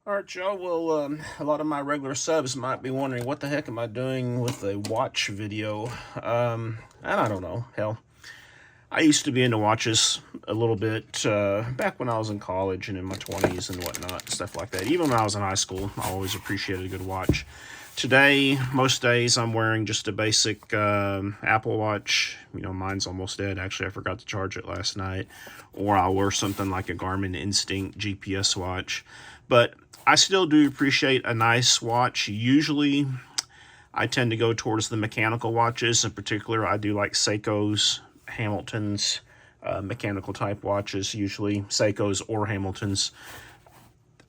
All right, y'all. Well, a lot of my regular subs might be wondering what the heck am I doing with a watch video. And I don't know. Hell, I used to be into watches a little bit back when I was in college and in my 20s and whatnot, stuff like that. Even when I was in high school, I always appreciated a good watch. Today, most days, I'm wearing just a basic Apple Watch. You know, mine's almost dead. Actually, I forgot to charge it last night. Or I'll wear something like a Garmin Instinct GPS watch. But I still do appreciate a nice watch. Usually, I tend to go towards the mechanical watches. In particular, I do like Seiko's, Hamilton's, mechanical type watches, usually Seiko's or Hamilton's.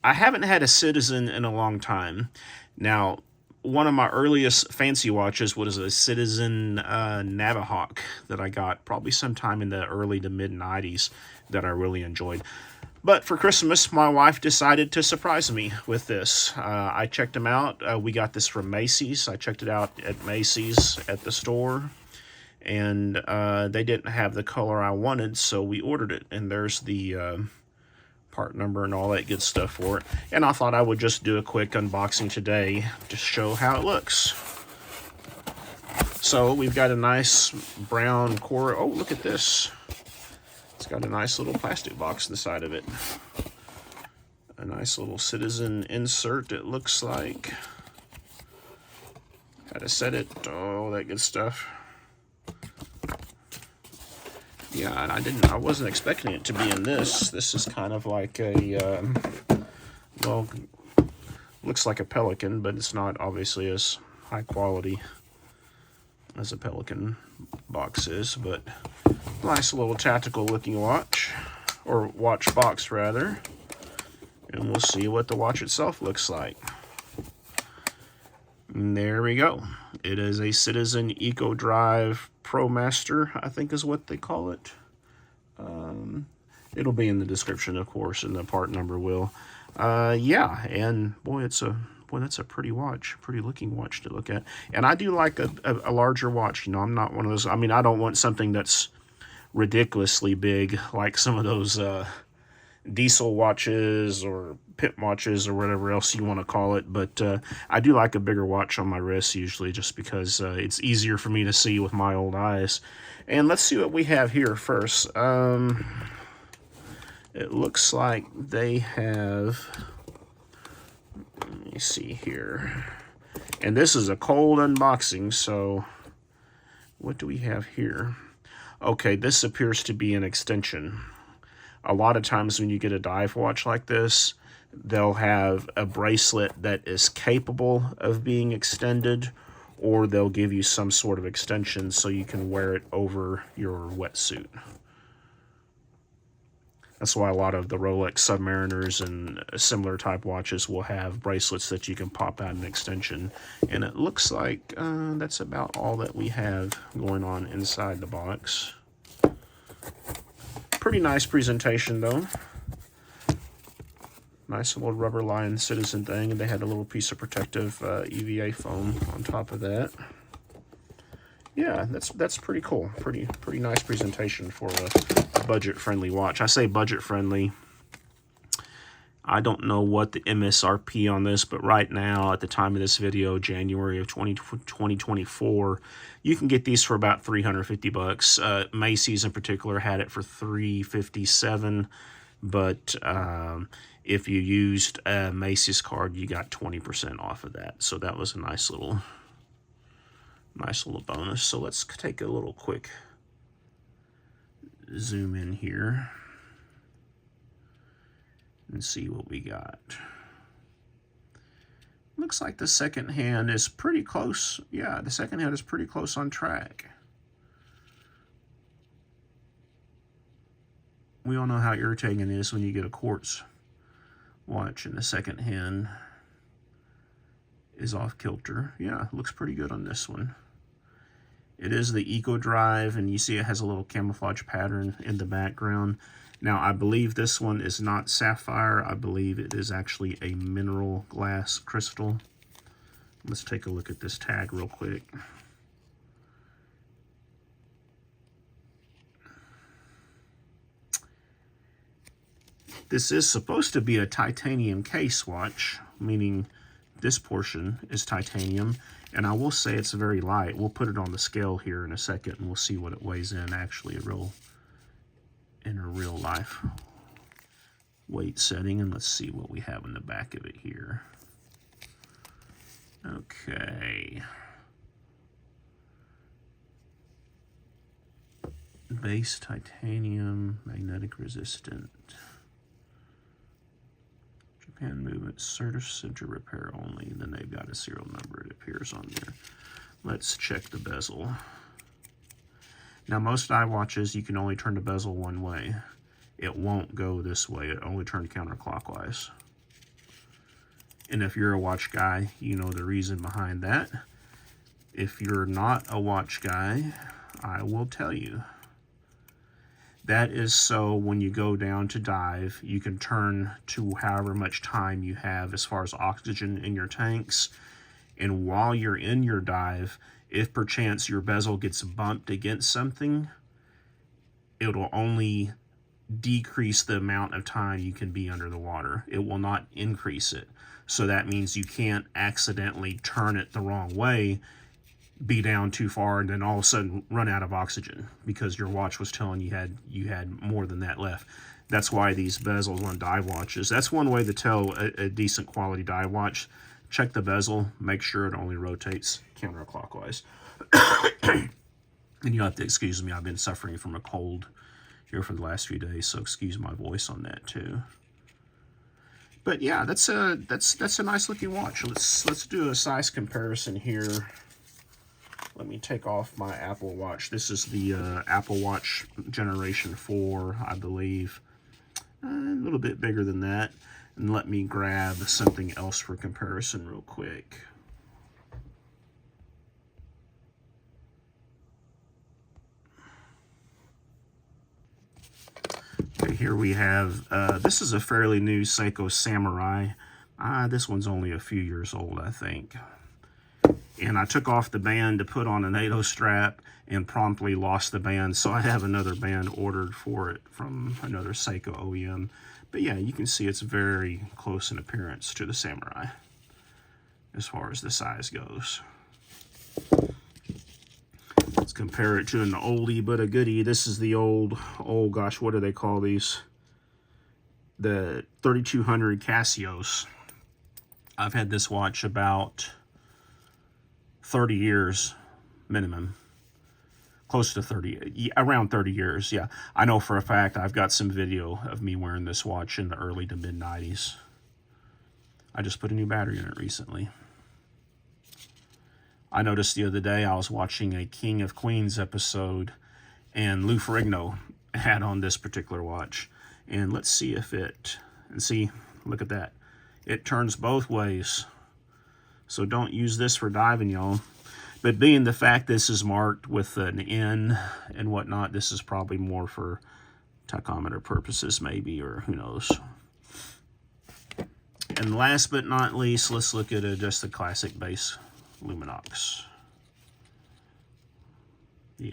I haven't had a Citizen in a long time. Now, one of my earliest fancy watches was a Citizen Navihawk that I got probably sometime in the early to mid 90s that I really enjoyed. But for Christmas, my wife decided to surprise me with this. I checked them out. We got this from Macy's. I checked it out at Macy's at the store. And they didn't have the color I wanted, so we ordered it. And there's the part number and all that good stuff for it. And I thought I would just do a quick unboxing today to show how it looks. So we've got a nice brown core. Oh, look at this. It's got a nice little plastic box inside of it. A nice little Citizen insert, it looks like. How to set it, all that good stuff. Yeah, and I wasn't expecting it to be in this. This is kind of like a, well, looks like a Pelican, but it's not obviously as high quality as a Pelican box is, but nice little tactical looking watch, or watch box rather, and we'll see what the watch itself looks like. And there we go. It is a Citizen Eco-Drive Promaster, I think is what they call it. It'll be in the description, of course, and the part number will. Yeah, and boy, that's a pretty watch, pretty looking watch to look at. And I do like a larger watch. You know, I'm not one of those. I mean, I don't want something that's ridiculously big like some of those diesel watches or pit watches or whatever else you want to call it, but I do like a bigger watch on my wrist usually, just because it's easier for me to see with my old eyes. And let's see what we have here first. It looks like they have, let me see here, and this is a cold unboxing, so what do we have here? Okay, this appears to be an extension. A lot of times when you get a dive watch like this, they'll have a bracelet that is capable of being extended, or they'll give you some sort of extension so you can wear it over your wetsuit. That's why a lot of the Rolex Submariners and similar type watches will have bracelets that you can pop out an extension. And it looks like that's about all that we have going on inside the box. Pretty nice presentation though. Nice little rubber lined Citizen thing, and they had a little piece of protective EVA foam on top of that. Yeah, that's pretty cool. Pretty nice presentation for a budget-friendly watch. I say budget-friendly. I don't know what the MSRP on this, but right now, at the time of this video, January of 2024, you can get these for about $350. Macy's in particular had it for $357, but if you used a Macy's card, you got 20% off of that. So that was a nice little bonus. So let's take a little quick zoom in here and see what we got. Looks like the second hand is pretty close. Yeah, the second hand is pretty close on track. We all know how irritating it is when you get a quartz watch and the second hand is off kilter. Yeah, looks pretty good on this one. It is the Eco-Drive, and you see it has a little camouflage pattern in the background. Now, I believe this one is not sapphire. I believe it is actually a mineral glass crystal. Let's take a look at this tag real quick. This is supposed to be a titanium case watch, meaning this portion is titanium, and I will say it's very light. We'll put it on the scale here in a second, and we'll see what it weighs in actually in a real life weight setting. And let's see what we have in the back of it here. Okay. Base titanium, magnetic resistant. Japan movement, service center repair only. And then they've got a serial number, it appears on there. Let's check the bezel. Now, most dive watches, you can only turn the bezel one way. It won't go this way. It only turns counterclockwise. And if you're a watch guy, you know the reason behind that. If you're not a watch guy, I will tell you. That is so when you go down to dive, you can turn to however much time you have as far as oxygen in your tanks. And while you're in your dive, if perchance your bezel gets bumped against something, it'll only decrease the amount of time you can be under the water. It will not increase it. So that means you can't accidentally turn it the wrong way, be down too far, and then all of a sudden run out of oxygen because your watch was telling you had more than that left. That's why these bezels on dive watches, that's one way to tell a decent quality dive watch. Check the bezel, make sure it only rotates counterclockwise. And you'll have to excuse me, I've been suffering from a cold here for the last few days, so excuse my voice on that too. But yeah, that's a nice looking watch. Let's do a size comparison here. Let me take off my Apple Watch. This is the Apple Watch Generation 4, I believe. A little bit bigger than that. And let me grab something else for comparison real quick. Okay, here we have, this is a fairly new Seiko Samurai. This one's only a few years old, I think. And I took off the band to put on a NATO strap and promptly lost the band. So I have another band ordered for it from another Seiko OEM. But yeah, you can see it's very close in appearance to the Samurai as far as the size goes. Let's compare it to an oldie but a goodie. This is the old, oh gosh, what do they call these? The 3200 Casios. I've had this watch about 30 years minimum. Close to 30, around 30 years, yeah. I know for a fact I've got some video of me wearing this watch in the early to mid 90s. I just put a new battery in it recently. I noticed the other day I was watching a King of Queens episode and Lou Ferrigno had on this particular watch. And let's see if it, and see, look at that. It turns both ways. So don't use this for diving, y'all. But being the fact this is marked with an N and whatnot, this is probably more for tachometer purposes maybe, or who knows. And last but not least, let's look at just the classic base Luminox. Yeah.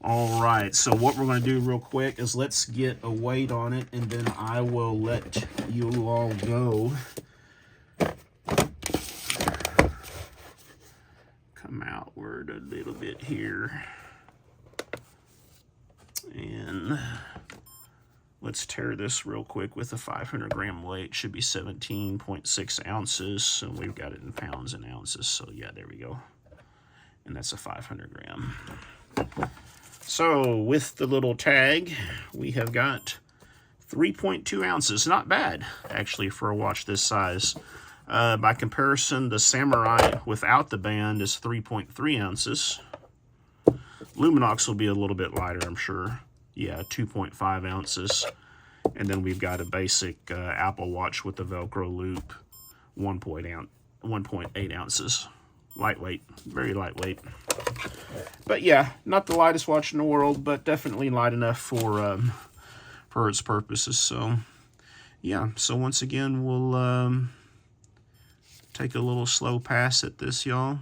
All right, so what we're going to do real quick is let's get a weight on it, and then I will let you all go. Come outward a little bit here. And let's tear this real quick with a 500 gram weight. Should be 17.6 ounces, and we've got it in pounds and ounces. So yeah, there we go. And that's a 500 gram. So with the little tag, we have got 3.2 ounces. Not bad, actually, for a watch this size. By comparison, the Samurai without the band is 3.3 ounces. Luminox will be a little bit lighter, I'm sure. Yeah, 2.5 ounces. And then we've got a basic Apple Watch with the Velcro loop, 1.8 ounces. Lightweight, very lightweight. But yeah, not the lightest watch in the world, but definitely light enough for its purposes. So yeah, so once again, we'll take a little slow pass at this, y'all.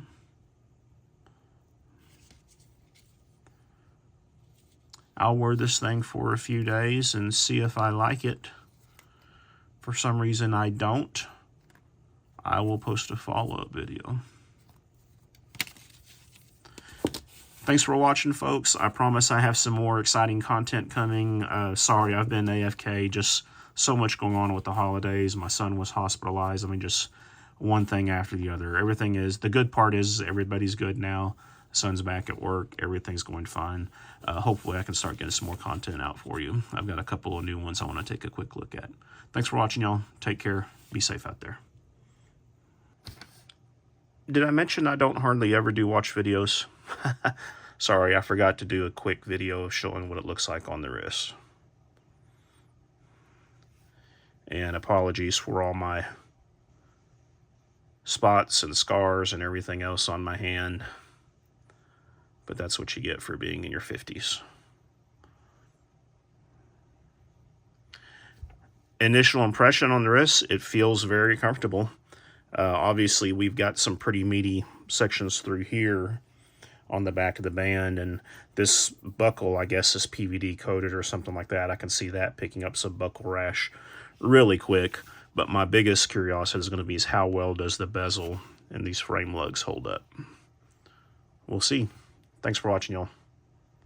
I'll wear this thing for a few days and see if I like it. For some reason I don't, I will post a follow-up video. Thanks for watching, folks. I promise I have some more exciting content coming. Sorry, I've been AFK. Just so much going on with the holidays. My son was hospitalized. I mean, just one thing after the other. Everything is, the good part is everybody's good now. Son's back at work. Everything's going fine. Hopefully I can start getting some more content out for you. I've got a couple of new ones I want to take a quick look at. Thanks for watching, y'all. Take care. Be safe out there. Did I mention I don't hardly ever do watch videos? Sorry, I forgot to do a quick video showing what it looks like on the wrist. And apologies for all my spots and scars and everything else on my hand. But that's what you get for being in your 50s. Initial impression on the wrist, it feels very comfortable. Obviously, we've got some pretty meaty sections through here on the back of the band, and this buckle, I guess, is PVD coated or something like that. I can see that picking up some buckle rash really quick, but my biggest curiosity is going to be is how well does the bezel and these frame lugs hold up. We'll see. Thanks for watching, y'all.